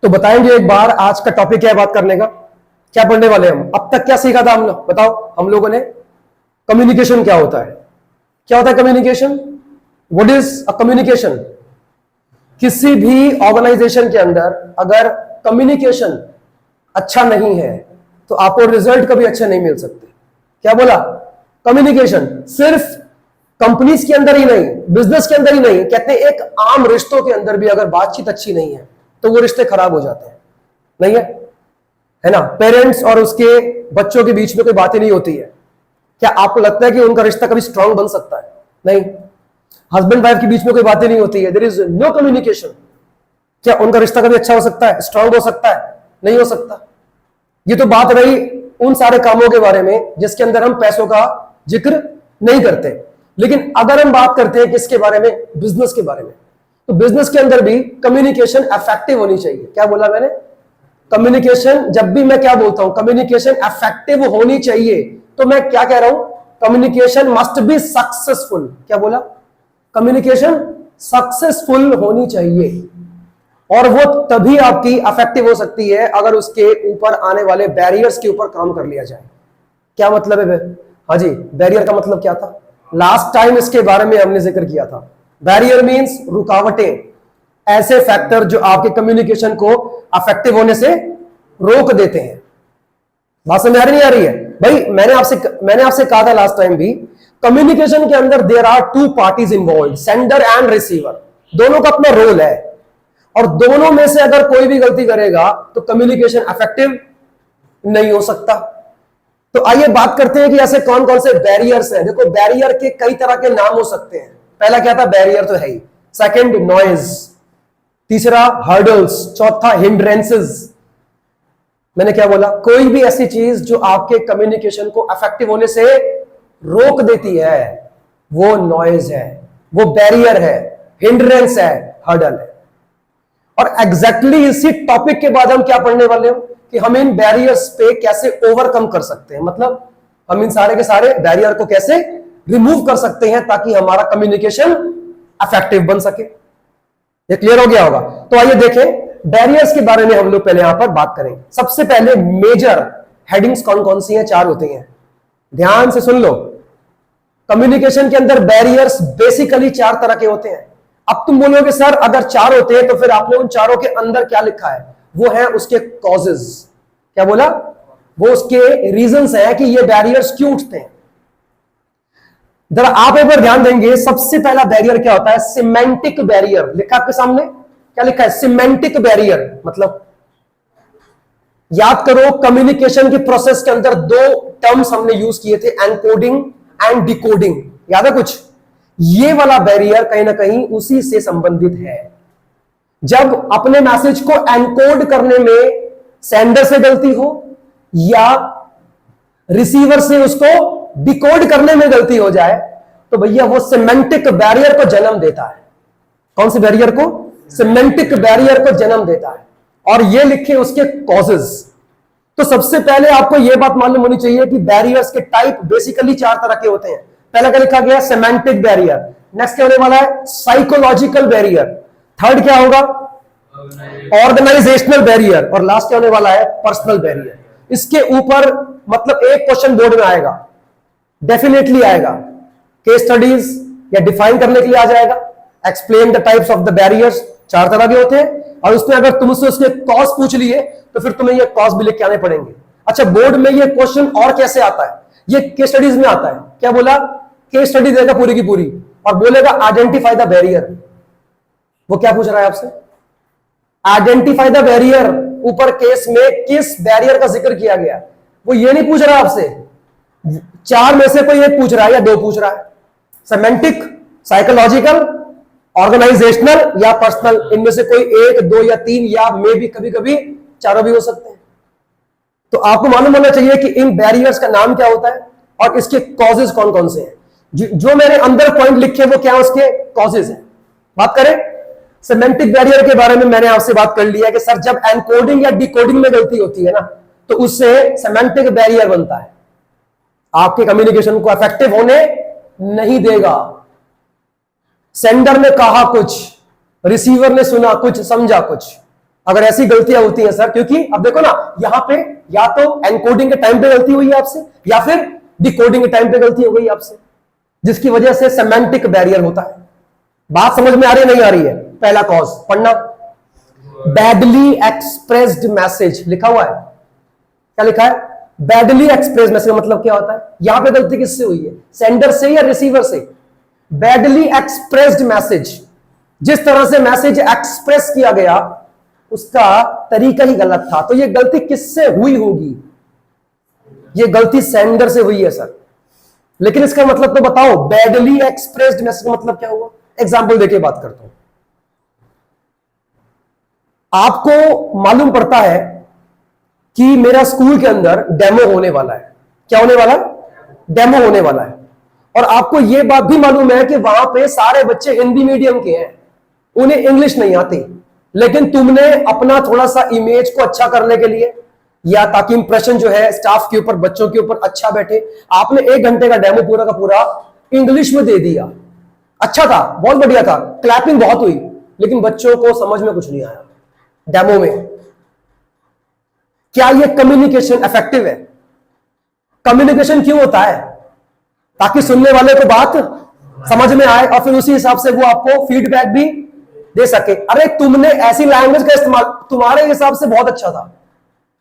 तो बताएंगे एक बार आज का टॉपिक क्या है बात करने का, क्या पढ़ने वाले हम। अब तक क्या सीखा था हम लोग, बताओ हम लोगों ने। कम्युनिकेशन क्या होता है, क्या होता है communication, what is a communication. किसी भी ऑर्गेनाइजेशन के अंदर अगर कम्युनिकेशन अच्छा नहीं है तो आपको रिजल्ट कभी अच्छे नहीं मिल सकते। क्या बोला, कम्युनिकेशन सिर्फ कंपनीज के अंदर ही नहीं, बिजनेस के अंदर ही नहीं, कहते हैं एक आम रिश्तों के अंदर भी अगर बातचीत अच्छी नहीं है तो वो रिश्ते खराब हो जाते हैं, नहीं है ना। पेरेंट्स और उसके बच्चों के बीच में कोई बात ही नहीं होती है, क्या आपको लगता है कि उनका रिश्ता कभी स्ट्रांग बन सकता है? नहीं। हस्बैंड वाइफ के बीच में कोई बातें नहीं होती है, देयर इज नो कम्युनिकेशन, क्या उनका रिश्ता कभी अच्छा हो सकता है, स्ट्रांग हो सकता है? नहीं हो सकता। ये तो बात रही उन सारे कामों के बारे में जिसके अंदर हम पैसों का जिक्र नहीं करते। लेकिन अगर हम बात करते हैं किसके बारे में, बिजनेस के बारे में, तो बिजनेस के अंदर भी कम्युनिकेशन इफेक्टिव होनी चाहिए। क्या बोला मैंने, कम्युनिकेशन। जब भी मैं क्या बोलता हूं, कम्युनिकेशन इफेक्टिव होनी चाहिए, तो मैं क्या कह रहा हूं, कम्युनिकेशन मस्ट बी सक्सेसफुल। क्या बोला, कम्युनिकेशन सक्सेसफुल होनी चाहिए, और वो तभी आपकी इफेक्टिव हो सकती है अगर उसके ऊपर आने वाले बैरियर्स के ऊपर काम कर लिया जाए। क्या मतलब है? हाँ जी, बैरियर का मतलब क्या था, लास्ट टाइम इसके बारे में हमने जिक्र किया था। बैरियर मींस रुकावटें, ऐसे फैक्टर जो आपके कम्युनिकेशन को इफेक्टिव होने से रोक देते हैं। बात समझ आ रही नहीं आ रही है भाई? मैंने आपसे कहा था लास्ट टाइम भी, कम्युनिकेशन के अंदर there are two parties involve, sender and receiver. दोनों का अपना रोल है, और दोनों में से अगर कोई भी गलती करेगा तो कम्युनिकेशन इफेक्टिव नहीं हो सकता। तो आइए बात करते हैं कि ऐसे कौन कौन से बैरियर्स हैं। देखो, बैरियर के कई तरह के नाम हो सकते हैं। पहला क्या था, बैरियर तो है ही। सेकंड नॉइज, तीसरा हर्डल्स, चौथा हिंड्रेंसेस। मैंने क्या बोला, कोई भी ऐसी चीज जो आपके कम्युनिकेशन को इफेक्टिव होने से रोक देती है वो नॉइज है, वो बैरियर है, हिंड्रेंस है, हर्डल है। और एग्जैक्टली इसी टॉपिक के बाद हम क्या पढ़ने वाले हो कि हम इन बैरियर्स पे कैसे ओवरकम कर सकते हैं, मतलब हम इन सारे के सारे बैरियर को कैसे रिमूव कर सकते हैं ताकि हमारा कम्युनिकेशन इफेक्टिव बन सके। ये क्लियर हो गया होगा? तो आइए देखें बैरियर्स के बारे में हम लोग पहले यहां पर बात करेंगे। सबसे पहले मेजर हेडिंग्स कौन कौन सी हैं, 4 होती हैं, ध्यान से सुन लो। कम्युनिकेशन के अंदर बैरियर्स बेसिकली 4 तरह के होते हैं। अब तुम बोलोगे सर अगर 4 होते हैं तो फिर आपने उन चारों के अंदर क्या लिखा है, वो है उसके कॉजेज। क्या बोला, वो उसके रीजंस है कि ये बैरियर्स क्यों उठते हैं। जरा आप एक बार ध्यान देंगे, सबसे पहला बैरियर क्या होता है, सिमेंटिक बैरियर। लिखा आपके सामने, क्या लिखा है, सिमेंटिक बैरियर। मतलब याद करो, कम्युनिकेशन की प्रोसेस के अंदर 2 टर्म्स हमने यूज किए थे, एनकोडिंग एंड डिकोडिंग। याद है कुछ? ये वाला बैरियर कहीं ना कहीं उसी से संबंधित है। जब अपने मैसेज को एनकोड करने में सेंडर से गलती हो या रिसीवर से उसको डिकोड करने में गलती हो जाए तो भैया वो सिमेंटिक बैरियर को जन्म देता है। कौन से बैरियर को? सिमेंटिक बैरियर को जन्म देता है। और ये लिखे उसके कॉजेज। तो सबसे पहले आपको यह बात मालूम होनी चाहिए कि बैरियर्स के टाइप बेसिकली 4 तरह के होते हैं। पहला क्या लिखा गया, सिमेंटिक बैरियर। नेक्स्ट क्या होने वाला है, साइकोलॉजिकल बैरियर। थर्ड क्या होगा, ऑर्गेनाइजेशनल बैरियर। और लास्ट क्या होने वाला है, पर्सनल बैरियर। इसके ऊपर मतलब एक क्वेश्चन बोर्ड में आएगा, डेफिनेटली आएगा, केस स्टडीज या डिफाइन करने के लिए आ जाएगा। Explain the types of the barriers, 4 तरह के होते हैं। और उसमें अगर तुमसे उसके कॉज पूछ लिए तो फिर तुम्हें ये कॉज भी लिख के आने पड़ेंगे। अच्छा, बोर्ड में ये क्वेश्चन और कैसे आता है, ये केस स्टडीज में आता है। क्या बोला, केस स्टडी देगा पूरी की पूरी और बोलेगा आइडेंटिफाई द बैरियर। वो क्या पूछ रहा है आपसे, आइडेंटिफाई द बैरियर। ऊपर केस में किस बैरियर का जिक्र किया गया, वो ये नहीं पूछ रहा आपसे 4 में से कोई एक पूछ रहा है या 2 पूछ रहा है। सिमेंटिक, साइकोलॉजिकल, ऑर्गेनाइजेशनल या पर्सनल, इनमें से कोई 1, 2 या 3 या मे भी कभी कभी 4 भी हो सकते हैं। तो आपको मालूम होना चाहिए कि इन बैरियर्स का नाम क्या होता है और इसके कॉजेज कौन कौन से हैं। जो मैंने अंदर पॉइंट लिखे वो क्या उसके कॉजेज हैं। बात करें सिमेंटिक बैरियर के बारे में, मैंने आपसे बात कर लिया कि सर जब एनकोडिंग या डिकोडिंग में गलती होती है ना तो उससे सिमेंटिक बैरियर बनता है, आपके कम्युनिकेशन को इफेक्टिव होने नहीं देगा। सेंडर ने कहा कुछ, रिसीवर ने सुना कुछ, समझा कुछ। अगर ऐसी गलतियां होती हैं सर, क्योंकि अब देखो ना, यहां पे या तो एनकोडिंग के टाइम पे गलती हुई है आपसे, या फिर डिकोडिंग के टाइम पे गलती हो गई आपसे, जिसकी वजह से सेमेंटिक बैरियर होता है। बात समझ में आ रही है नहीं आ रही है? पहला कॉज पढ़ना, बैडली एक्सप्रेस्ड मैसेज लिखा हुआ है। क्या लिखा है? Badly expressed message. मतलब क्या होता है? यहां पे गलती किससे हुई है? सेंडर से या रिसीवर से? बैडली एक्सप्रेस्ड मैसेज, जिस तरह से मैसेज एक्सप्रेस किया गया उसका तरीका ही गलत था। तो ये गलती किससे हुई होगी? ये गलती सेंडर से हुई है सर। लेकिन इसका मतलब तो बताओ, बैडली एक्सप्रेस्ड मैसेज का मतलब क्या हुआ? एग्जाम्पल देके बात करता हूं। आपको मालूम पड़ता है कि मेरा स्कूल के अंदर डेमो होने वाला है। क्या होने वाला? डेमो होने वाला है। और आपको यह बात भी मालूम है कि वहां पे सारे बच्चे हिंदी मीडियम के हैं, उन्हें इंग्लिश नहीं आती। लेकिन तुमने अपना थोड़ा सा इमेज को अच्छा करने के लिए, या ताकि इंप्रेशन जो है स्टाफ के ऊपर, बच्चों के ऊपर अच्छा बैठे, आपने 1 घंटे का डेमो पूरा का पूरा इंग्लिश में दे दिया। अच्छा था, बहुत बढ़िया था, क्लैपिंग बहुत हुई, लेकिन बच्चों को समझ में कुछ नहीं आया डेमो में। क्या यह कम्युनिकेशन इफेक्टिव है? कम्युनिकेशन क्यों होता है? ताकि सुनने वाले को बात समझ में आए और फिर उसी हिसाब से वो आपको फीडबैक भी दे सके। अरे तुमने ऐसी लैंग्वेज का इस्तेमाल, तुम्हारे हिसाब से बहुत अच्छा था,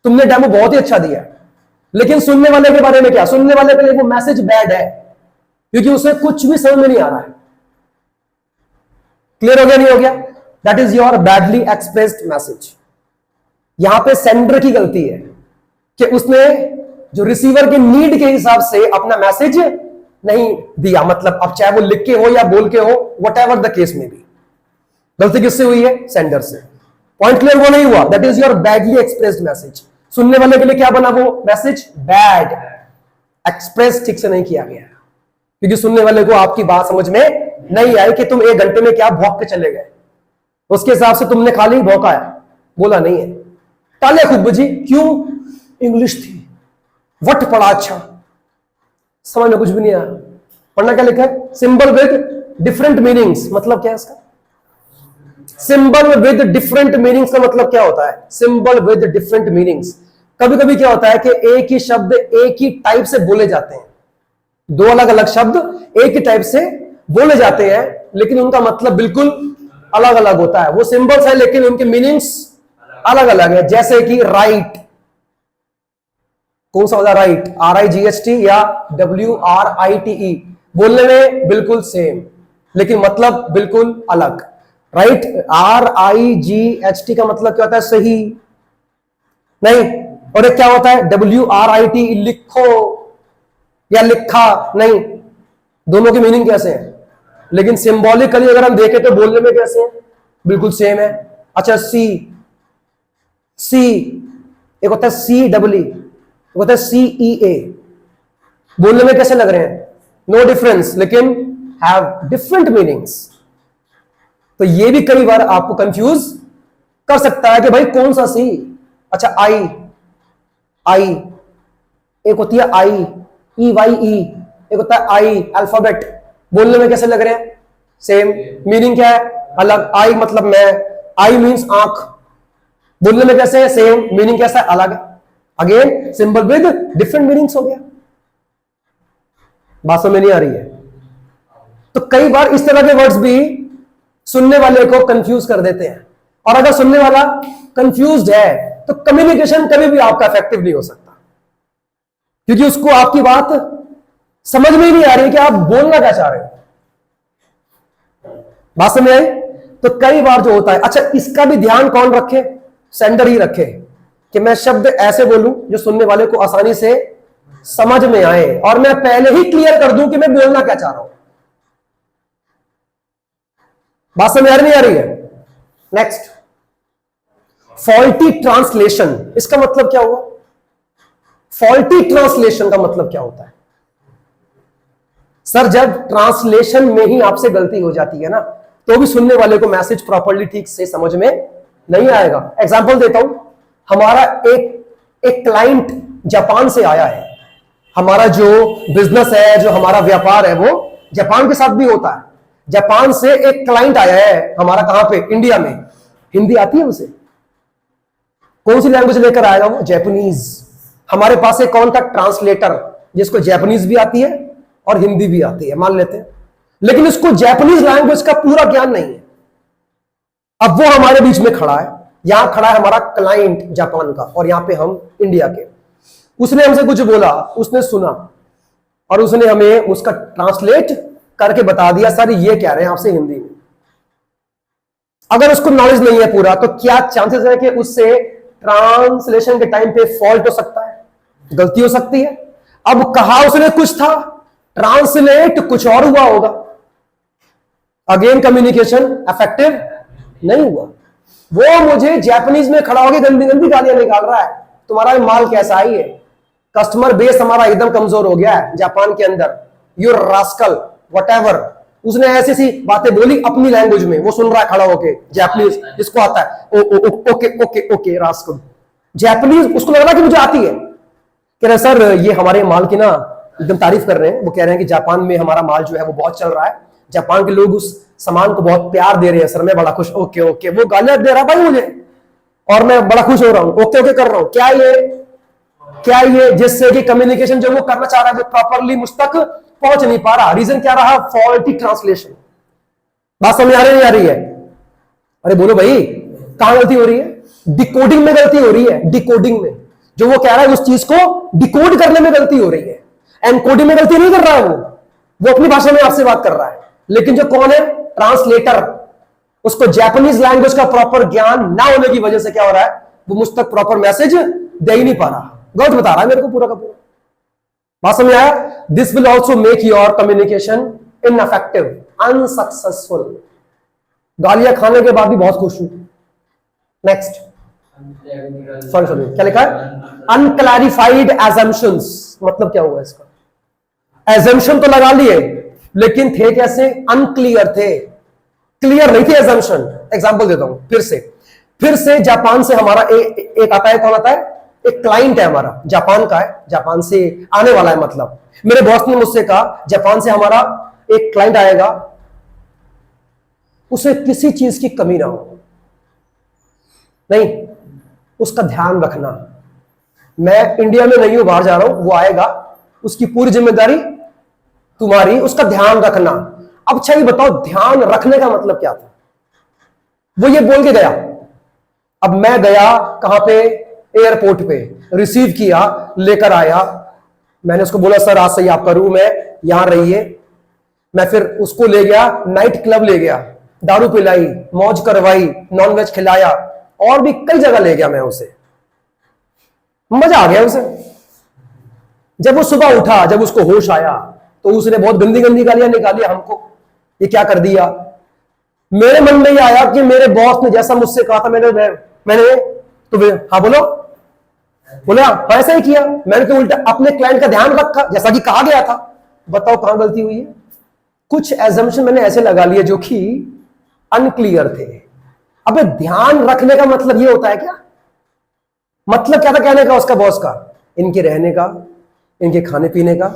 तुमने डेमो बहुत ही अच्छा दिया, लेकिन सुनने वाले के बारे में क्या? सुनने वाले के लिए वो मैसेज बैड है, क्योंकि उसे कुछ भी समझ में नहीं आ रहा है। क्लियर हो गया नहीं हो गया? That is your badly expressed message. यहां पे सेंडर की गलती है कि उसने जो रिसीवर के नीड के हिसाब से अपना मैसेज नहीं दिया। मतलब अब चाहे वो लिख के हो या बोल के हो, व्हाटएवर द केस में भी, गलती किससे हुई है? सेंडर से। Point clear? वो नहीं हुआ। That is your badly expressed message. सुनने वाले के लिए क्या बना वो मैसेज? बैड। एक्सप्रेस ठीक से नहीं किया गया, क्योंकि सुनने वाले को आपकी बात समझ में नहीं आई कि तुम 1 घंटे में क्या भौंक के चले गए। उसके हिसाब से तुमने खाली भौंका है, बोला नहीं है। ताले खूब बजी, क्यों? इंग्लिश थी, वट पड़ा अच्छा, समझ में कुछ भी नहीं आया। पढ़ना क्या लिखा है? Symbol with different meanings. मतलब क्या है इसका? सिंबल विद डिफरेंट मीनिंग्स का मतलब क्या होता है? Symbol with different meanings. कभी कभी क्या होता है कि एक ही शब्द एक ही टाइप से बोले जाते हैं, 2 अलग अलग शब्द एक ही टाइप से बोले जाते हैं, लेकिन उनका मतलब बिल्कुल अलग अलग होता है। वो सिंबल्स है लेकिन उनके मीनिंग्स अलग अलग है। जैसे कि राइट, कौन सा होता है राइट? RIGHT या WRITE, बोलने में बिल्कुल सेम, लेकिन मतलब बिल्कुल अलग। राइट, RIGHT का मतलब क्या होता है? सही नहीं। और एक क्या होता है? WRIT, लिखो या लिखा नहीं। दोनों की मीनिंग कैसे है? लेकिन सिंबॉलिकली अगर हम देखें तो बोलने में कैसे है? बिल्कुल सेम है। अच्छा, सी एक होता है CEE, एक होता है CEA। बोलने में कैसे लग रहे हैं? नो डिफरेंस, लेकिन हैव डिफरेंट मीनिंग्स। तो ये भी कई बार आपको कंफ्यूज कर सकता है कि भाई कौन सा सी। अच्छा, आई एक होती है EYE, एक होता है आई अल्फाबेट। बोलने में कैसे लग रहे हैं? सेम, मीनिंग क्या है? अलग। आई मतलब मैं, आई मीन्स आंख, बोलने में कैसे है? सेम, मीनिंग कैसा है? अलग है। Again symbol with different meanings हो गया। बात समझ में नहीं आ रही है? तो कई बार इस तरह के वर्ड्स भी सुनने वाले को कंफ्यूज कर देते हैं, और अगर सुनने वाला कंफ्यूज्ड है तो कम्युनिकेशन कभी भी आपका इफेक्टिव नहीं हो सकता, क्योंकि उसको आपकी बात समझ में ही नहीं आ रही कि आप बोलना क्या चाह रहे हो। बात समझ आई? तो कई बार जो होता है, अच्छा इसका भी ध्यान कौन रखे? सेंडर ही रखे, कि मैं शब्द ऐसे बोलूं जो सुनने वाले को आसानी से समझ में आए, और मैं पहले ही क्लियर कर दूं कि मैं बोलना क्या चाह रहा हूं। बात समझ आ रही नहीं आ रही है? Next, faulty translation. इसका मतलब क्या हुआ? फॉल्टी ट्रांसलेशन का मतलब क्या होता है? सर, जब ट्रांसलेशन में ही आपसे गलती हो जाती है ना, तो भी सुनने वाले को मैसेज प्रॉपर्ली ठीक से समझ में नहीं आएगा। एग्जांपल देता हूं, हमारा एक क्लाइंट जापान से आया है। हमारा जो बिजनेस है, जो हमारा व्यापार है, वो जापान के साथ भी होता है। जापान से एक क्लाइंट आया है हमारा, कहां पे? इंडिया में। हिंदी आती है उसे? कौन सी लैंग्वेज लेकर आएगा वो? जापानीज। हमारे पास एक कौन था? ट्रांसलेटर, जिसको जापानीज भी आती है और हिंदी भी आती है, मान लेते हैं, लेकिन उसको जापानीज लैंग्वेज का पूरा ज्ञान नहीं है। अब वो हमारे बीच में खड़ा है, यहां खड़ा है हमारा क्लाइंट जापान का और यहां पे हम इंडिया के। उसने हमसे कुछ बोला, उसने सुना और उसने हमें उसका ट्रांसलेट करके बता दिया, सर ये कह रहे हैं आपसे हिंदी में। अगर उसको नॉलेज नहीं है पूरा, तो क्या चांसेस है कि उससे ट्रांसलेशन के टाइम पे फॉल्ट हो सकता है, गलती हो सकती है। अब कहा उसने कुछ था, ट्रांसलेट कुछ और हुआ होगा, अगेन कम्युनिकेशन इफेक्टिव नहीं हुआ। वो मुझे जापानीज में खड़ा होकर गंदी गंदी गालियां निकाल रहा है, तुम्हारा माल कैसा ही है, कस्टमर बेस हमारा एकदम कमजोर हो गया है जापान के अंदर, यूर रास्कल व्हाटएवर। उसने ऐसी सी बातें बोली अपनी लैंग्वेज में, वो सुन रहा है खड़ा होके, जापानीज जिसको आता है, okay okay okay rascal. Japanese उसको लग रहा है कि मुझे आती है, कह रहे सर ये हमारे माल की ना एकदम तारीफ कर रहे हैं, वो कह रहे हैं कि जापान में हमारा माल जो है वो बहुत चल रहा है, जापान के लोग उस सामान को बहुत प्यार दे रहे हैं सर, मैं बड़ा खुश। ओके ओके, वो गालियां दे रहा भाई मुझे और मैं बड़ा खुश हो रहा हूं, ओके ओके कर रहा हूं। क्या ये जिससे कि कम्युनिकेशन जो वो करना चाह रहा है वो प्रॉपरली मुझ तक पहुंच नहीं पा रहा। रीजन क्या रहा? Faulty translation. बात समझ आ रही नहीं आ रही है? अरे बोलो भाई, कहां गलती हो रही है? डिकोडिंग में गलती हो रही है, डिकोडिंग में। जो वो कह रहा है उस चीज को डिकोड करने में गलती हो रही है, एनकोडिंग में गलती नहीं कर रहा है वो अपनी भाषा में आपसे बात कर रहा है। लेकिन जो कौन है? ट्रांसलेटर, उसको जापानीज लैंग्वेज का प्रॉपर ज्ञान ना होने की वजह से क्या हो रहा है, वो मुझ तक प्रॉपर मैसेज दे ही नहीं पा रहा, गलत बता रहा है मेरे को पूरा का पूरा। बात समझ आया? This will also make your communication ineffective, unsuccessful. गालियां खाने के बाद भी बहुत खुश हूं। नेक्स्ट, सॉरी क्या लिखा है? Unclarified assumptions. मतलब क्या हुआ इसका? एजम्पशन तो लगा लिए, लेकिन थे कैसे? अनक्लियर थे, क्लियर नहीं थे एजम्पशन। एग्जांपल देता हूं फिर से जापान से हमारा एक आता है, कौन आता है? एक क्लाइंट है हमारा, जापान का है, जापान से आने वाला है। मतलब मेरे बॉस ने मुझसे कहा जापान से हमारा एक क्लाइंट आएगा, उसे किसी चीज की कमी ना हो, नहीं, उसका ध्यान रखना। मैं इंडिया में नहीं हूं, बाहर जा रहा हूं, वो आएगा, उसकी पूरी जिम्मेदारी तुम्हारी, उसका ध्यान रखना। अब अच्छा ये बताओ, ध्यान रखने का मतलब क्या था? वो ये बोल के गया। अब मैं गया कहां पे? एयरपोर्ट पे, रिसीव किया, लेकर आया। मैंने उसको बोला सर आज से ही आपका रूम है, यहां रहिए। मैं फिर उसको ले गया, नाइट क्लब ले गया, दारू पिलाई, मौज करवाई, नॉनवेज खिलाया, और भी कई जगह ले गया मैं उसे। मजा आ गया उसे। जब वो सुबह उठा, जब उसको होश आया, तो उसने बहुत गंदी गंदी गालियां निकाली हमको, ये क्या कर दिया। मेरे मन में ये आया कि मेरे बॉस ने जैसा मुझसे कहा था, मैंने तो हाँ बोलो, बोला ऐसा ही किया। मैंने तो उल्टा अपने क्लाइंट का ध्यान रखा जैसा कि कहा गया था। बताओ कहां गलती हुई है? कुछ एजम्पशन मैंने ऐसे लगा लिए जो कि अनक्लियर थे। अबे ध्यान रखने का मतलब ये होता है क्या? मतलब क्या था कहने का उसका बॉस का? इनके रहने का, इनके खाने पीने का,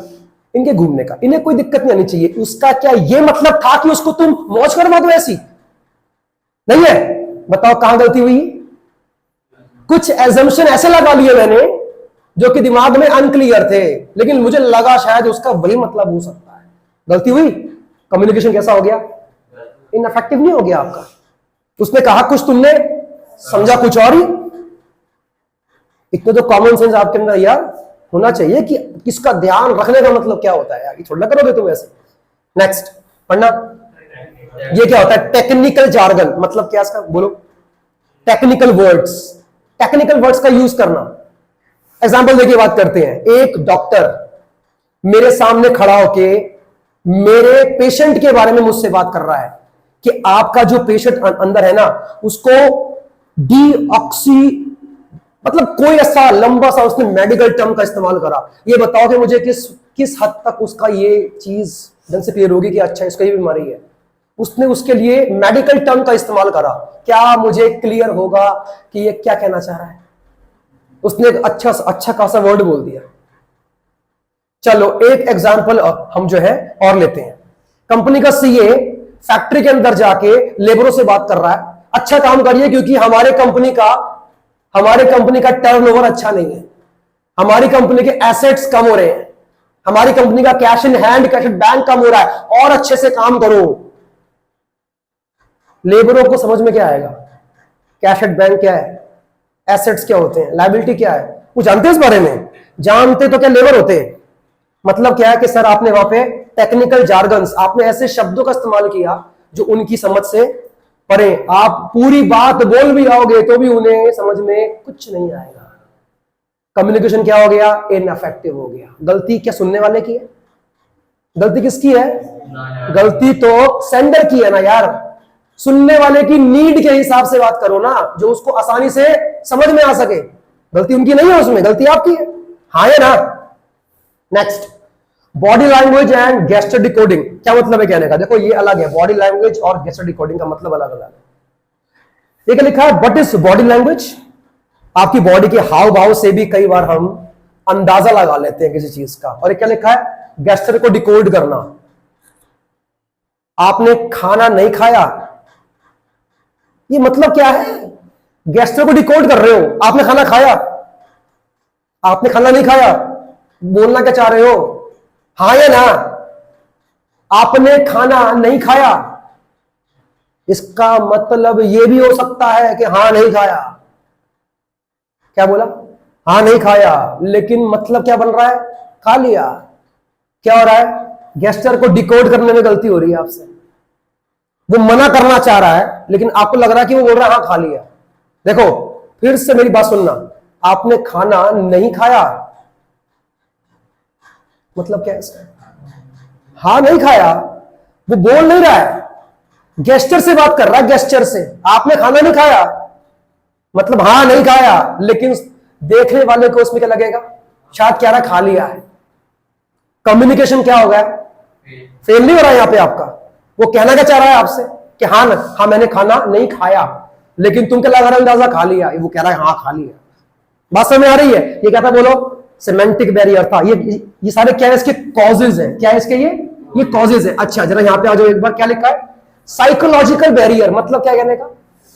इनके घूमने का, इन्हें कोई दिक्कत नहीं आनी चाहिए। उसका क्या ये मतलब था कि उसको तुम मौज करवा दो? ऐसी नहीं है। बताओ कहां गलती हुई? कुछ एजम्पशन ऐसे लगा लिए मैंने जो कि दिमाग में अनक्लियर थे, लेकिन मुझे लगा शायद उसका वही मतलब हो सकता है। गलती हुई। कम्युनिकेशन कैसा हो गया? इनफेक्टिव नहीं हो गया आपका। उसने कहा कुछ, तुमने समझा कुछ और ही। इतना तो कॉमन सेंस आपके अंदर यार होना चाहिए कि किसका ध्यान रखने का मतलब क्या होता है यार, ये थोड़ा करोगे तुम ऐसे। नेक्स्ट पढ़ना, ये क्या होता है? Technical jargon. मतलब क्या इसका? बोलो। टेक्निकल वर्ड्स, टेक्निकल वर्ड्स का यूज करना। एग्जांपल देखिए बात करते हैं। एक डॉक्टर मेरे सामने खड़ा होके मेरे पेशेंट के बारे में मुझसे बात कर रहा है कि आपका जो पेशेंट अंदर है ना, उसको डीऑक्सी, मतलब कोई ऐसा लंबा सा उसने मेडिकल टर्म का इस्तेमाल करा। ये बताओ कि मुझे किस हद तक उसका ये चीज ढंग से क्लियर होगी कि अच्छा इसको ये बीमारी है। उसने उसके लिए मेडिकल टर्म का इस्तेमाल करा। क्या मुझे क्लियर होगा कि ये क्या कहना चाह रहा है? उसने एक अच्छा खासा वर्ड बोल दिया। चलो एक एग्जांपल हम जो है और लेते हैं। कंपनी का सीए फैक्ट्री के अंदर जाके लेबरों से बात कर रहा है, अच्छा काम करिए क्योंकि हमारे कंपनी का हमारी कंपनी का टर्नओवर अच्छा नहीं है, हमारी कंपनी के एसेट्स कम हो रहे हैं, हमारी कंपनी का cash in hand, cash in bank कम हो रहा है, और अच्छे से काम करो। लेबरों को समझ में क्या आएगा? कैश एट बैंक क्या है, एसेट्स क्या होते हैं, लायबिलिटी क्या है, वो जानते हैं इस बारे में? जानते तो क्या लेबर होते हैं। मतलब क्या है कि सर आपने वहां पे टेक्निकल जार्गन्स, आपने ऐसे शब्दों का इस्तेमाल किया जो उनकी समझ से परे। आप पूरी बात बोल भी आओगे तो भी उन्हें समझ में कुछ नहीं आएगा। कम्युनिकेशन क्या हो गया? इनएफेक्टिव हो गया। गलती क्या सुनने वाले की है? गलती किसकी है? गलती तो सेंडर की है ना यार। सुनने वाले की नीड के हिसाब से बात करो ना, जो उसको आसानी से समझ में आ सके। गलती उनकी नहीं है उसमें, गलती आपकी है। हाँ है ना? Next, body language and gesture decoding. क्या मतलब है कहने का? देखो ये अलग है, बॉडी लैंग्वेज और गेस्चर डिकोडिंग का मतलब अलग अलग है। एक लिखा है व्हाट इज बॉडी लैंग्वेज। आपकी बॉडी के हाव भाव से भी कई बार हम अंदाजा लगा लेते हैं किसी चीज का। और क्या लिखा है? गेस्चर को डिकोड करना। आपने खाना नहीं खाया, ये मतलब क्या है? गेस्चर को डिकोड कर रहे हो। आपने खाना खाया, आपने खाना नहीं खाया, बोलना क्या चाह रहे हो? हाँ या ना? आपने खाना नहीं खाया, इसका मतलब यह भी हो सकता है कि हाँ नहीं खाया। क्या बोला? हाँ नहीं खाया, लेकिन मतलब क्या बन रहा है? खा लिया। क्या हो रहा है? गेस्चर को डिकोड करने में गलती हो रही है आपसे। वो मना करना चाह रहा है लेकिन आपको लग रहा है कि वो बोल रहा है हाँ खा लिया। देखो फिर से मेरी बात सुनना, आपने खाना नहीं खाया मतलब क्या है इसका? हाँ नहीं खाया, वो बोल नहीं रहा है, गेस्चर से बात कर रहा है, गेस्चर से। आपने खाना नहीं खाया मतलब हाँ नहीं खाया, लेकिन देखने वाले को उसमें क्या लगेगा? शायद कह रहा खा लिया है। कम्युनिकेशन क्या हो गया? फेल नहीं हो रहा है यहां पे आपका। वो कहना क्या चाह रहा है आपसे कि हाँ ना, हाँ मैंने खाना नहीं खाया, लेकिन तुम क्या लगा रहे हो? अंदाजा खा लिया। वो कह रहा है हाँ खा लिया। बात समझ में आ रही है? ये क्या था बोलो? सेमेंटिक बैरियर था। ये सारे क्या है? इसके कॉजेज है। क्या है इसके? ये कॉजेज है। अच्छा जरा यहां पे आ जाओ एक बार। क्या लिखा है? Psychological barrier. मतलब क्या कहने का?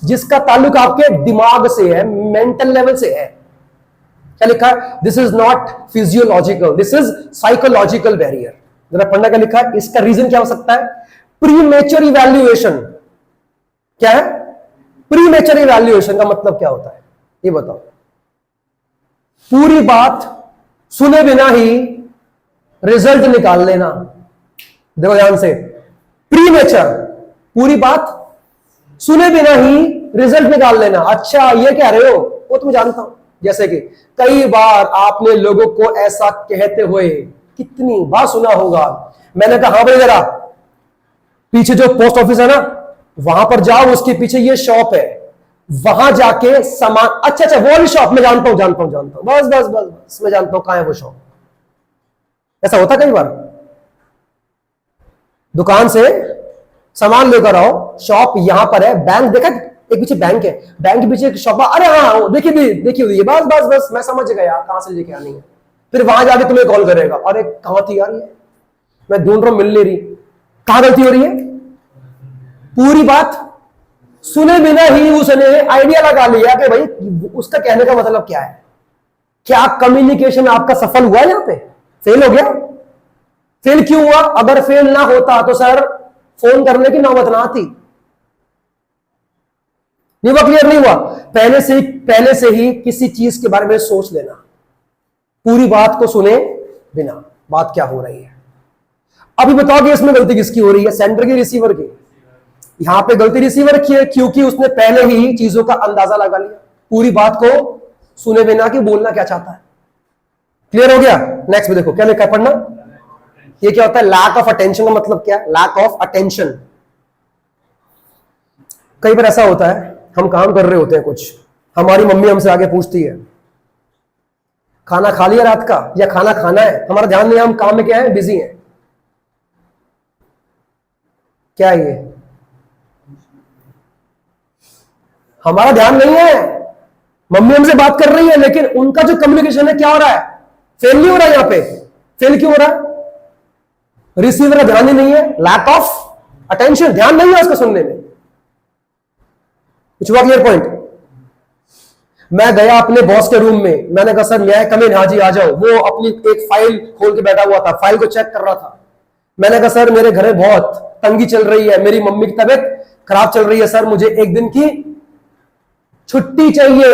जिसका ताल्लुक आपके दिमाग से है, मेंटल लेवल से है। क्या लिखा है? This is not physiological, this is psychological barrier. जरा पढ़ना क्या लिखा है। इसका रीजन क्या हो सकता है? Premature evaluation. क्या है? प्रीमेच्योर इवैल्यूएशन का मतलब क्या होता है ये बताओ? पूरी बात सुने बिना ही रिजल्ट निकाल लेना। देखो ध्यान से, प्रीमेच्योर, पूरी बात सुने बिना ही रिजल्ट निकाल लेना। अच्छा ये कह रहे हो? वो तो मैं जानता हूं। जैसे कि कई बार आपने लोगों को ऐसा कहते हुए कितनी बार सुना होगा, मैंने कहा हाँ भाई जरा पीछे जो पोस्ट ऑफिस है ना वहां पर जाओ, उसके पीछे ये शॉप है, वहां जाके सामान। अच्छा अच्छा वो वाली शॉप, मैं जानता हूं जानता हूं जानता हूं, बस बस बस बस मैं जानता हूं कहां है वो शॉप। ऐसा होता कई बार। दुकान से सामान लेकर आओ, शॉप यहां पर है, बैंक देखा एक पीछे बैंक है, बैंक के पीछे एक शॉप, अरे हाँ देखिए देखिए बस बस बस मैं समझ गया कहां से लेके आनी है। फिर वहां जाके तुम्हें कॉल करेगा, अरे कहां थी यार ये, मैं ढूंढ रहा हूं मिल नहीं रही। कहां गलती हो रही है? पूरी बात सुने बिना ही उसने आइडिया लगा लिया कि भाई उसका कहने का मतलब क्या है। क्या कम्युनिकेशन आपका सफल हुआ? यहां पे फेल हो गया। फेल क्यों हुआ? अगर फेल ना होता तो सर फोन करने की नौबत ना आती। नहीं हुआ? क्लियर नहीं हुआ? पहले से ही किसी चीज के बारे में सोच लेना, पूरी बात को सुने बिना बात क्या हो रही है। अभी बताओ कि इसमें गलती किसकी हो रही है? सेंडर की, रिसीवर की? यहां पे गलती रिसीवर की है क्योंकि उसने पहले ही चीजों का अंदाजा लगा लिया, पूरी बात को सुने बिना कि बोलना क्या चाहता है। क्लियर हो गया? नेक्स्ट में देखो क्या लिखा है, पढ़ना। ये क्या होता है? लैक ऑफ अटेंशन का मतलब क्या है? Lack of attention. कई बार ऐसा होता है हम काम कर रहे होते हैं कुछ, हमारी मम्मी हमसे आगे पूछती है खाना खा लिया रात का या खाना खाना है, हमारा ध्यान नहीं है, हम काम में क्या है? बिजी हैं। क्या है ये? हमारा ध्यान नहीं है, मम्मी हमसे बात कर रही है लेकिन उनका जो कम्युनिकेशन है क्या हो रहा है? फेल नहीं हो रहा है। यहां पे फेल क्यों हो रहा है? रिसीवर का ध्यान ही नहीं है, लैक ऑफ अटेंशन, ध्यान नहीं है उसको सुनने में। कुछ हुआ? Clear point? मैं गया अपने बॉस के रूम में, मैंने कहा सर मैं कम इन, हाँ जी आ जाओ। वो अपनी एक फाइल खोल के बैठा हुआ था, फाइल को चेक कर रहा था। मैंने कहा सर मेरे घर में बहुत तंगी चल रही है, मेरी मम्मी की तबीयत खराब चल रही है सर, मुझे एक दिन की छुट्टी चाहिए।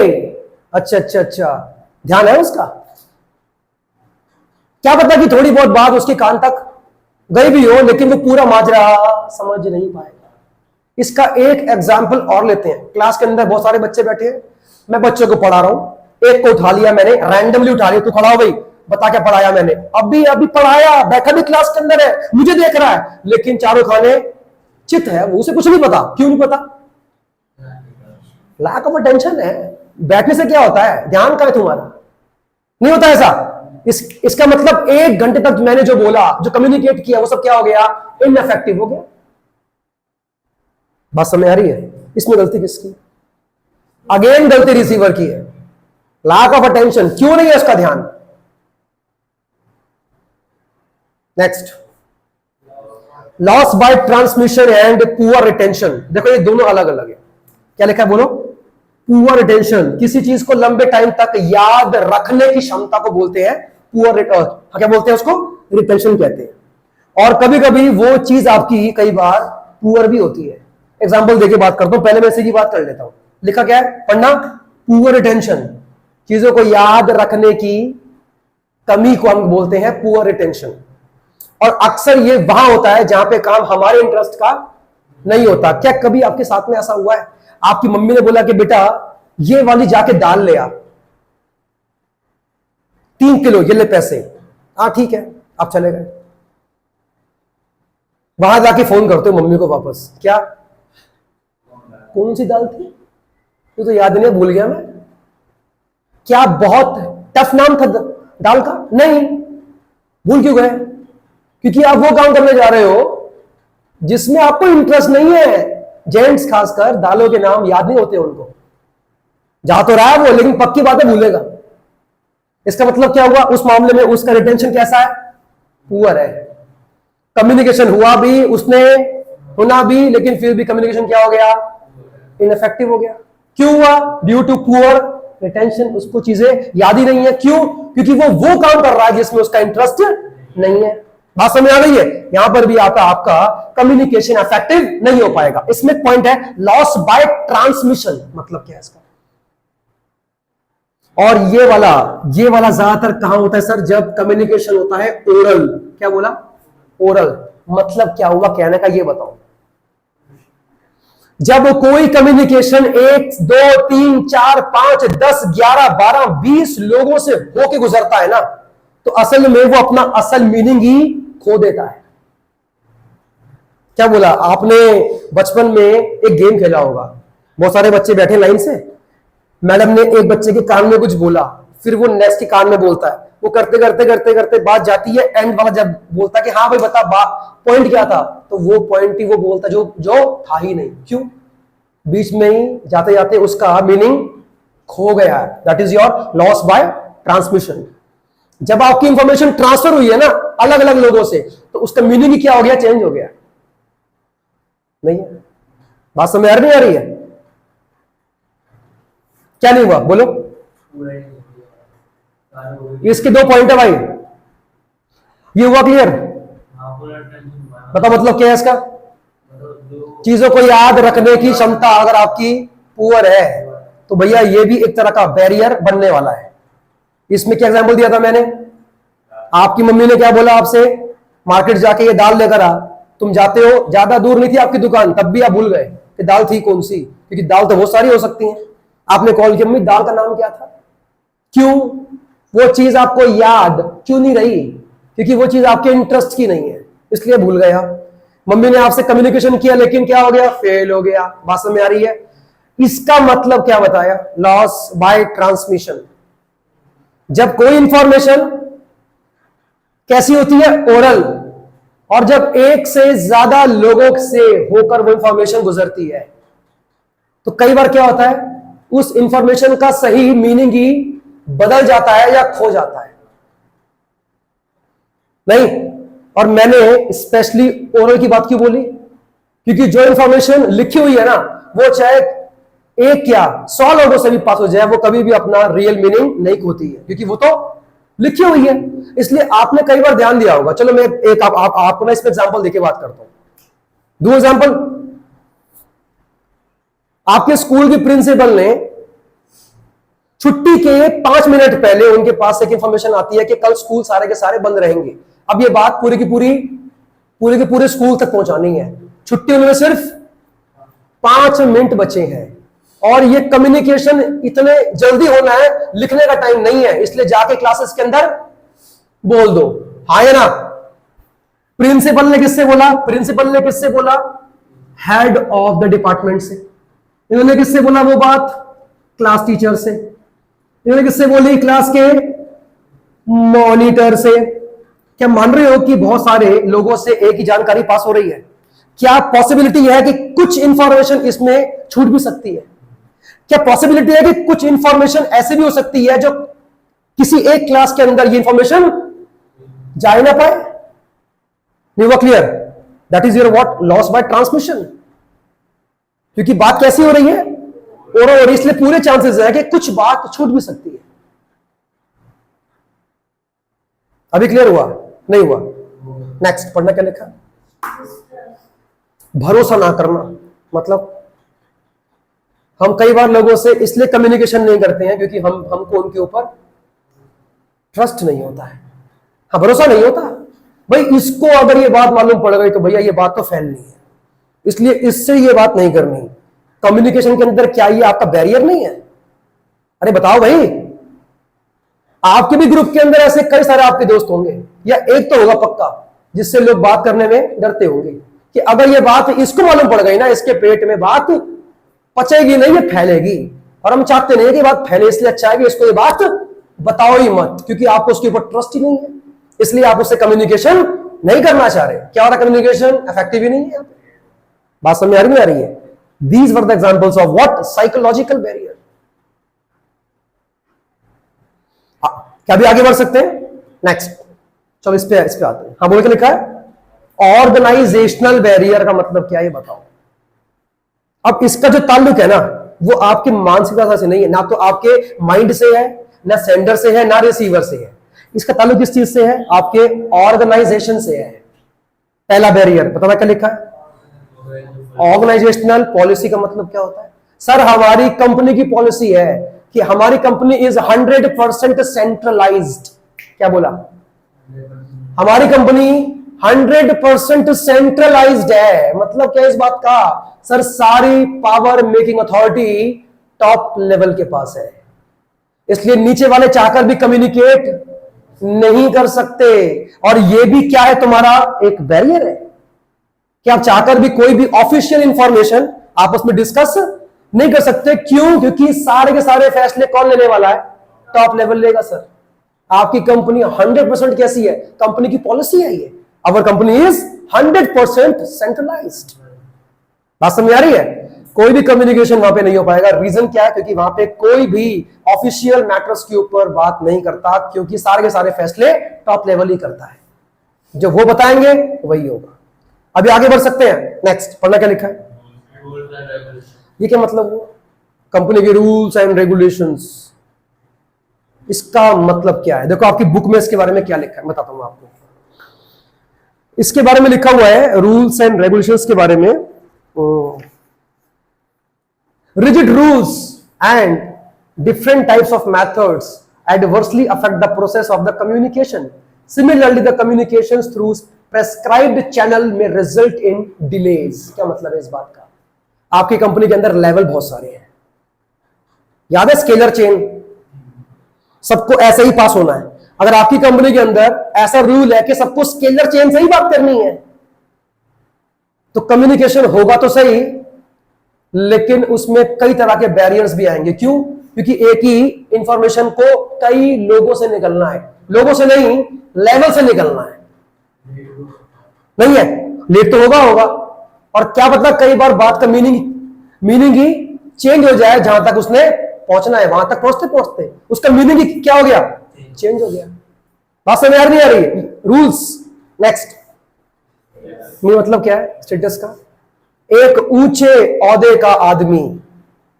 अच्छा अच्छा अच्छा, ध्यान है उसका? क्या पता कि थोड़ी बहुत बात उसके कान तक गई भी हो, लेकिन वो पूरा माजरा समझ नहीं पाएगा। इसका एक एग्जाम्पल और लेते हैं। क्लास के अंदर बहुत सारे बच्चे बैठे हैं, मैं बच्चों को पढ़ा रहा हूं, एक को उठा लिया मैंने, रैंडमली उठा लिया, तू खड़ा हो भाई, बता क्या पढ़ाया मैंने। अभी अभी पढ़ाया, बैठा भी क्लास के अंदर है, मुझे देख रहा है, लेकिन चारों खाने चित है, वो उसे कुछ नहीं पता। क्यों नहीं पता? लैक ऑफ अटेंशन है। बैठने से क्या होता है? ध्यान का है तुम्हारा, नहीं होता ऐसा। इसका मतलब 1 घंटे तक मैंने जो बोला, जो कम्युनिकेट किया, वो सब क्या हो गया? इनइफेक्टिव हो गया। बात समझ आ रही है? इसमें गलती किसकी? अगेन गलती रिसीवर की है। लैक ऑफ अटेंशन, क्यों नहीं है उसका ध्यान? Next, loss by transmission and poor retention. देखो ये दोनों अलग अलग है। क्या लिखा है बोलो? पुअर रिटेंशन, किसी चीज को लंबे टाइम तक याद रखने की क्षमता को बोलते हैं पुअर, क्या बोलते हैं उसको? रिटेंशन कहते हैं। और कभी कभी वो चीज आपकी कई बार पुअर भी होती है। एग्जाम्पल देके बात करता हूं, पहले मैं इसी की बात कर लेता हूं। लिखा क्या है? पढ़ना, पुअर रिटेंशन, चीजों को याद रखने की कमी को हम बोलते हैं पुअर रिटेंशन। और अक्सर ये वहां होता है जहां पे काम हमारे इंटरेस्ट का नहीं होता। क्या कभी आपके साथ में ऐसा हुआ है, आपकी मम्मी ने बोला कि बेटा ये वाली जाके दाल ले आ, 3 किलो, ये ले पैसे, हाँ ठीक है, आप चले गए। वहां जाके फोन करते हो मम्मी को वापस, क्या कौन सी दाल थी, तू तो याद नहीं, भूल गया मैं। क्या बहुत टफ नाम था दाल का? नहीं। भूल क्यों गए? क्योंकि आप वो काम करने जा रहे हो जिसमें आपको इंटरेस्ट नहीं है। जेंट्स खासकर दालों के नाम याद नहीं होते उनको, जा तो रहा है वो, लेकिन पक्की बातें भूलेगा। इसका मतलब क्या हुआ? उस मामले में उसका रिटेंशन कैसा है? पुअर है। कम्युनिकेशन हुआ भी, उसने सुना भी, लेकिन फिर भी कम्युनिकेशन क्या हो गया? इनइफेक्टिव हो गया। क्यों हुआ? Due to poor retention. उसको चीजें याद ही नहीं है। क्यों? क्योंकि वो काम कर रहा है जिसमें उसका इंटरेस्ट नहीं है। बात समझ आ गई है? यहां पर भी आपका कम्युनिकेशन इफेक्टिव नहीं हो पाएगा। इसमें पॉइंट है लॉस बाय ट्रांसमिशन। मतलब क्या है इसका? और ये वाला ज्यादातर कहां होता है सर? जब कम्युनिकेशन होता है ओरल। क्या बोला? ओरल। मतलब क्या हुआ कहने का, ये बताओ। जब कोई कम्युनिकेशन 1 2 3 4 5 10 11 12 20 लोगों से होके गुजरता है ना, तो असल में वो अपना असल मीनिंग ही खो देता है। क्या बोला आपने? बचपन में एक गेम खेला होगा, बहुत सारे बच्चे बैठे लाइन से, मैडम ने एक बच्चे के कान में कुछ बोला, फिर वो नेक्स्ट के कान में बोलता है, वो करते करते करते करते बात जाती है एंड वाला जब बोलता है कि हाँ भाई बता पॉइंट क्या था, तो वो पॉइंट ही वो बोलता जो था ही नहीं। क्यों? बीच में ही जाते जाते उसका मीनिंग खो गया है। That is your loss by transmission. जब आपकी इंफॉर्मेशन ट्रांसफर हुई है ना अलग अलग लोगों से, तो उसका मीनिंग क्या हो गया? चेंज हो गया। नहीं है? बात समझ आ रही है? क्या नहीं हुआ बोलो? इसके 2 पॉइंट है भाई, ये हुआ क्लियर? बताओ मतलब क्या है इसका? चीजों को याद रखने की क्षमता अगर आपकी पुअर है तो भैया ये भी एक तरह का बैरियर बनने वाला है। इसमें क्या एग्जांपल दिया था मैंने? आपकी मम्मी ने क्या बोला आपसे? मार्केट जाके ये दाल लेकर आ। तुम जाते हो, ज्यादा दूर नहीं थी आपकी दुकान, तब भी आप भूल गए कि दाल थी कौन सी, क्योंकि दाल तो बहुत सारी हो सकती है। आपने कॉल किया, मम्मी दाल का नाम क्या था? क्यों? वो चीज आपको याद क्यों नहीं रही? क्योंकि वो चीज आपके इंटरेस्ट की नहीं है, इसलिए भूल गया। मम्मी ने आपसे कम्युनिकेशन किया लेकिन क्या हो गया? फेल हो गया। बात समझ में आ रही है? इसका मतलब क्या बताया? Loss by transmission. जब कोई इंफॉर्मेशन कैसी होती है? ओरल। और जब एक से ज्यादा लोगों से होकर वो इंफॉर्मेशन गुजरती है तो कई बार क्या होता है? उस इंफॉर्मेशन का सही मीनिंग ही बदल जाता है या खो जाता है। नहीं? और मैंने स्पेशली ओरल की बात क्यों बोली? क्योंकि जो इंफॉर्मेशन लिखी हुई है ना, वो चाहे एक क्या 100 लोगों से भी पास हो जाए, वो कभी भी अपना रियल मीनिंग नहीं खोती है, क्योंकि वो तो लिखी हुई है। इसलिए आपने कई बार ध्यान दिया होगा। चलो मैं एक आपको मैं इसमें एग्जांपल देके बात करता हूं। दो एग्जांपल। आपके स्कूल की प्रिंसिपल ने छुट्टी के 5 मिनट पहले उनके पास एक इंफॉर्मेशन आती है कि कल स्कूल सारे के सारे बंद रहेंगे। अब ये बात पूरे के पूरे स्कूल तक पहुंचानी है। छुट्टी में सिर्फ 5 मिनट बचे हैं और ये कम्युनिकेशन इतने जल्दी होना है, लिखने का टाइम नहीं है, इसलिए जाके क्लासेस के अंदर बोल दो। हाँ या ना? प्रिंसिपल ने किससे बोला? हेड ऑफ द डिपार्टमेंट से। इन्होंने किससे बोला वो बात? क्लास टीचर से। इन्होंने किससे बोली? क्लास के मॉनिटर से। क्या मान रहे हो कि बहुत सारे लोगों से एक ही जानकारी पास हो रही है? क्या पॉसिबिलिटी है कि कुछ इंफॉर्मेशन इसमें छूट भी सकती है? क्या पॉसिबिलिटी है कि कुछ इंफॉर्मेशन ऐसे भी हो सकती है जो किसी एक क्लास के अंदर ये इंफॉर्मेशन जा ही ना पाए? नहीं हुआ clear? That is your what? Loss by transmission. क्योंकि बात कैसी हो रही है? और इसलिए पूरे चांसेस है कि कुछ बात छूट भी सकती है। अभी क्लियर हुआ? नहीं हुआ? नेक्स्ट पढ़ना क्या लिखा? भरोसा ना करना। मतलब हम कई बार लोगों से इसलिए कम्युनिकेशन नहीं करते हैं क्योंकि हमको उनके ऊपर ट्रस्ट नहीं होता है। हाँ, भरोसा नहीं होता भाई। इसको अगर ये बात मालूम पड़ गई तो भैया ये बात तो फैलनी है, इसलिए इससे ये बात नहीं करनी। कम्युनिकेशन के अंदर क्या ये आपका बैरियर नहीं है? अरे बताओ भाई, आपके भी ग्रुप के अंदर ऐसे कई सारे आपके दोस्त होंगे, या एक तो होगा पक्का जिससे लोग बात करने में डरते होंगे कि अगर ये बात इसको मालूम पड़ गई ना, इसके पेट में बात पचेगी नहीं, ये फैलेगी। और हम चाहते नहीं है कि बात फैले, इसलिए अच्छा है कि इसको ये बात बताओ ही मत, क्योंकि आपको उसके ऊपर ट्रस्ट ही नहीं है, इसलिए आप उससे कम्युनिकेशन नहीं करना चाह रहे। क्या हो रहा? कम्युनिकेशन इफेक्टिव ही नहीं है। बात समझ आ रही है? These were the examples of what? Psychological barrier. क्या भी आगे बढ़ सकते हैं? नेक्स्ट चलो इस पे आते हैं। हाँ, बोल के लिखा है ऑर्गेनाइजेशनल बैरियर का मतलब क्या है ये बताओ। अब इसका जो ताल्लुक है ना, वो आपकी मानसिकता से नहीं है, ना तो आपके माइंड से है, ना सेंडर से है, ना रिसीवर से है। इसका ताल्लुक किस चीज से है? आपके ऑर्गेनाइजेशन से है। पहला बैरियर बताना क्या लिखा है? ऑर्गेनाइजेशनल पॉलिसी का मतलब क्या होता है? सर, हमारी कंपनी की पॉलिसी है कि हमारी कंपनी इज 100% सेंट्रलाइज्ड। क्या बोला? हमारी कंपनी 100% सेंट्रलाइज्ड है। मतलब क्या इस बात का? सर, सारी power making authority top level के पास है, इसलिए नीचे वाले चाहकर भी कम्युनिकेट नहीं कर सकते। और ये भी क्या है? तुम्हारा एक बैरियर है कि आप चाहकर भी कोई भी ऑफिशियल इंफॉर्मेशन आपस में डिस्कस नहीं कर सकते। क्यों? क्योंकि सारे के सारे फैसले कौन लेने वाला है? टॉप लेवल लेगा। सर, आपकी कंपनी 100% कैसी है? कंपनी की पॉलिसी है ये, अवर कंपनी इज 100% सेंट्रलाइज्ड। बात समझ आ रही है? कोई भी कम्युनिकेशन वहां पे नहीं हो पाएगा। रीजन क्या है? क्योंकि वहां पे कोई भी ऑफिशियल मैटर्स के ऊपर बात नहीं करता, क्योंकि सारे के सारे फैसले टॉप लेवल ही करता है। जो वो बताएंगे वही होगा। अभी आगे बढ़ सकते हैं। नेक्स्ट पढ़ना क्या लिखा है? ये क्या मतलब हुआ? कंपनी के रूल्स एंड रेगुलेशंस। इसका मतलब क्या है? देखो आपकी बुक में इसके बारे में क्या लिखा है, बताता हूं आपको। इसके बारे में लिखा हुआ है रूल्स एंड रेगुलेशंस के बारे में, rigid rules and different types of methods adversely affect the process of the communication. Similarly, the communications through prescribed channel may result in delays. क्या मतलब है इस बात का? आपकी कंपनी के अंदर लेवल बहुत सारे हैं, याद है? स्केलर चेन, सबको ऐसे ही पास होना है। अगर आपकी कंपनी के अंदर ऐसा रूल है कि सबको स्केलर चेन से ही बात करनी है, तो कम्युनिकेशन होगा तो सही, लेकिन उसमें कई तरह के बैरियर्स भी आएंगे। क्यों? क्योंकि एक ही इंफॉर्मेशन को कई लोगों से निकलना है, लोगों से नहीं, लेवल से निकलना है। नहीं है? लेट तो होगा। और क्या पता कई बार बात का मीनिंग ही चेंज हो जाए। जहां तक उसने पहुंचना है, वहां तक पहुंचते उसका मीनिंग ही क्या हो गया? चेंज हो गया। बात समझ नहीं आ रही है? रूल्स। नेक्स्ट मतलब क्या है? स्टेटस का एक ऊंचे औहदे का आदमी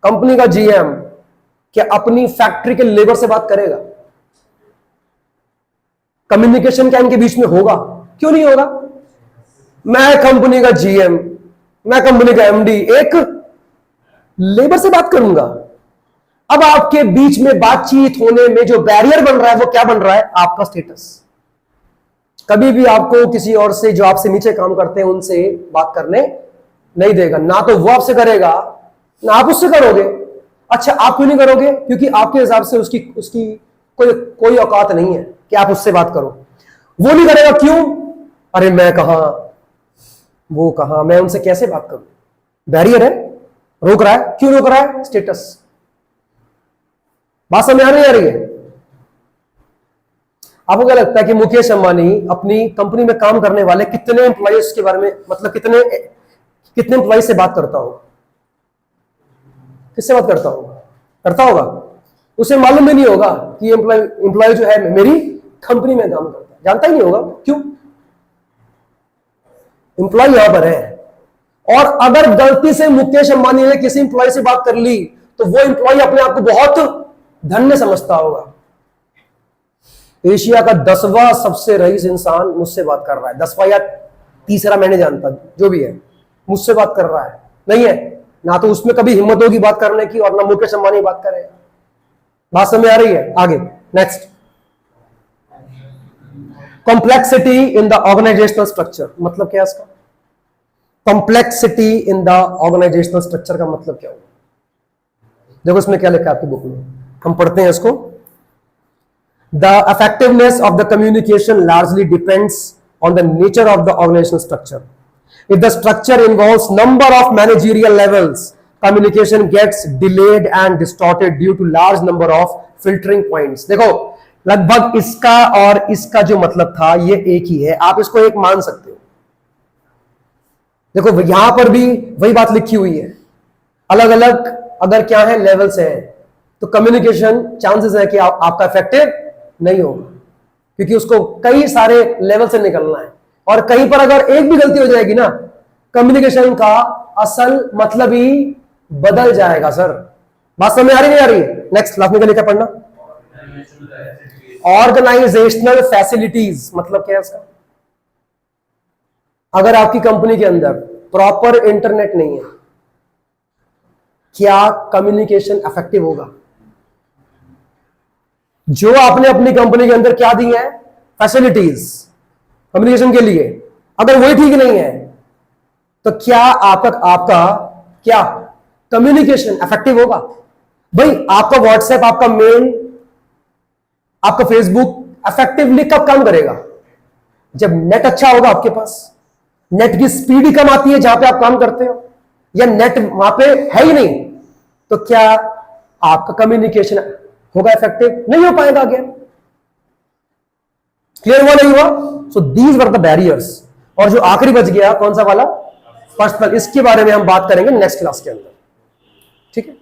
कंपनी का जीएम क्या अपनी फैक्ट्री के लेबर से बात करेगा? कम्युनिकेशन क्या इनके बीच में होगा? क्यों नहीं होगा? मैं कंपनी का जीएम, मैं कंपनी का एमडी एक लेबर से बात करूंगा। अब आपके बीच में बातचीत होने में जो बैरियर बन रहा है वो क्या बन रहा है? आपका स्टेटस। कभी भी आपको किसी और से, जो आपसे नीचे काम करते हैं, उनसे बात करने नहीं देगा। ना तो वो आपसे करेगा, ना आप उससे करोगे। अच्छा, आप क्यों नहीं करोगे? क्योंकि आपके हिसाब से उसकी उसकी कोई औकात नहीं है कि आप उससे बात करो। वो नहीं करेगा, क्यों? अरे मैं कहां, वो कहां, मैं उनसे कैसे बात करूं? बैरियर है, रोक रहा है। क्यों रोक रहा है? स्टेटस। बात समझ आ रही है? आपको क्या लगता है कि मुकेश अंबानी अपनी कंपनी में काम करने वाले कितने एम्प्लॉयज के बारे में, मतलब कितने एम्प्लॉयज से बात करता होगा? किससे बात करता होगा? उसे मालूम भी नहीं होगा कि एम्प्लॉय जो है मेरी कंपनी में काम करता है, जानता ही नहीं होगा। क्यों? एम्प्लॉय यहां पर है। और अगर गलती से मुकेश अंबानी ने किसी एम्प्लॉय से बात कर ली तो वो एम्प्लॉय अपने आप को बहुत धन्य समझता होगा। एशिया का 10वां सबसे रईस इंसान मुझसे बात कर रहा है, 10वां या तीसरा मैंने जानता, जो भी है, मुझसे बात कर रहा है। नहीं है ना, तो उसमें कभी हिम्मत होगी बात करने की, और ना मुकेश अंबानी बात करेगा। बात समझ आ रही है? आगे next, complexity in the organizational structure. मतलब क्या है इसका? Complexity in the organizational structure का मतलब क्या होगा? देखो इसमें क्या लिखा है आपकी बुक में, हम पढ़ते हैं इसको। The effectiveness of the communication largely depends on the nature of the organizational structure. If the structure involves number of managerial levels, communication gets delayed and distorted due to large number of filtering points. देखो लगभग इसका और इसका जो मतलब था ये एक ही है, आप इसको एक मान सकते हो। देखो यहां पर भी वही बात लिखी हुई है, अलग अलग अगर क्या है लेवल्स हैं, तो कम्युनिकेशन चांसेस है कि आपका इफेक्टिव नहीं होगा, क्योंकि उसको कई सारे लेवल से निकलना है। और कहीं पर अगर एक भी गलती हो जाएगी ना, कम्युनिकेशन का असल मतलब ही बदल जाएगा। सर बात समझ आ रही नहीं आ रही? नेक्स्ट क्लास में क्या लिखा पढ़ना? Organizational facilities. मतलब क्या है इसका? अगर आपकी कंपनी के अंदर प्रॉपर इंटरनेट नहीं है, क्या कम्युनिकेशन इफेक्टिव होगा? जो आपने अपनी कंपनी के अंदर क्या दी है फैसिलिटीज कम्युनिकेशन के लिए, अगर वही ठीक नहीं है तो क्या आपका क्या कम्युनिकेशन इफेक्टिव होगा? भाई आपका व्हाट्सएप, आपका मेल, आपका फेसबुक इफेक्टिवली कब काम करेगा? जब नेट अच्छा होगा आपके पास। नेट की स्पीड ही कम आती है जहां पे आप काम करते हो, या नेट वहां पे है ही नहीं, तो क्या आपका कम्युनिकेशन होगा इफेक्टिव? नहीं हो पाएगा। अगेन क्लियर हुआ नहीं हुआ? So these were the barriers. और जो आखिरी बच गया कौन सा वाला? पर्सनल। इसके बारे में हम बात करेंगे नेक्स्ट क्लास के अंदर, ठीक है।